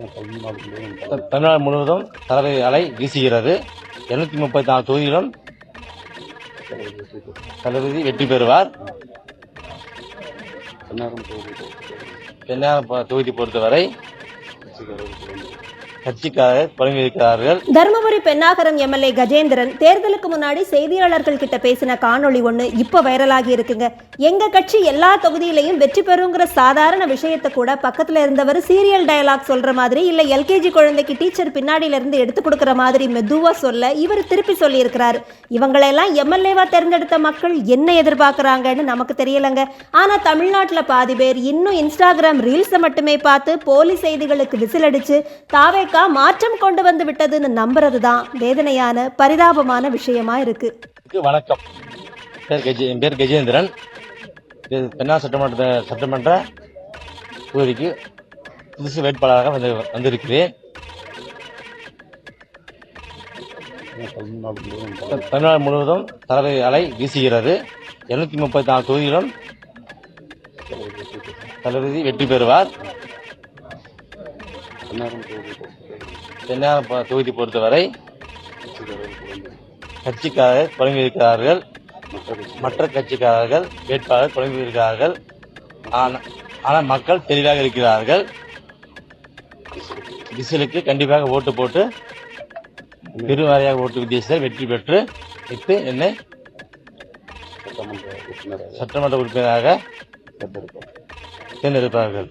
தமிழ்நாடு முழுவதும் தலைமை அலை வீசுகிறது. 234 தொகுதிகளும் தளபதி வெற்றி பெறுவார். தென்னாரம் தொகுதி பொறுத்தவரை கட்சிக்காரர் பழங்கியிருக்கிறார்கள். தருமபுரி பென்னாகரம் எம்எல்ஏ கஜேந்திரன் தேர்தலுக்கு முன்னாடி செய்தியாளர்கள் கிட்ட பேசின காணொளி ஒண்ணு இப்ப வைரலாகி இருக்குங்க. எங்க கட்சி எல்லா தொகுதியிலையும் வெற்றி பெறுங்கிற சாதாரண விஷயத்த கூட பக்கத்துல இருந்தவர் சீரியல் டயலாக் சொல்ற மாதிரி இல்ல எல்கேஜி குழந்தைக்கு டீச்சர் பின்னாடியில இருந்து எடுத்து கொடுக்கற மாதிரி மெதுவா சொல்ல இவர் திருப்பி சொல்லி இருக்கிறாரு. இவங்களெல்லாம் எம்எல்ஏவா தேர்ந்தெடுத்த மக்கள் என்ன எதிர்பார்க்கறாங்கன்னு நமக்கு தெரியலங்க. ஆனா தமிழ்நாட்டுல பாதி பேர் இன்னும் இன்ஸ்டாகிராம் ரீல்ஸை மட்டுமே பார்த்து போலி செய்திகளுக்கு விசில் அடிச்சு தாவே மாற்றம் கொண்டு வந்து விட்டதுன்னு நம்புறதுதான் வேதனையான பரிதாபமான விஷயமா இருக்கு. வணக்கம், என் பேர் கஜேந்திரன். பெண்ணா சட்டமன்ற தொகுதிக்கு புதுசு வேட்பாளராக வந்திருக்கிறேன். தமிழ்நாடு முழுவதும் தலைமை அலை வீசுகிறது. 234 தொகுதிகளும் தளபதி வெற்றி பெறுவார். தென்னாரம் தொகுதி பொறுத்தவரை கட்சிக்காரர் பழங்கியிருக்கிறார்கள். மற்ற கட்சிக்காரர்கள் வேட்பாளர் பழங்கியிருக்கிறார்கள். ஆனால் மக்கள் தெளிவாக இருக்கிறார்கள். விசிலுக்கு கண்டிப்பாக ஓட்டு போட்டு பெருவாரியாக ஓட்டு வித்தியாசத்தில் வெற்றி பெற்று வைத்து என்னை சட்டமன்ற உறுப்பினராக தேர்ந்தெடுப்பார்கள்.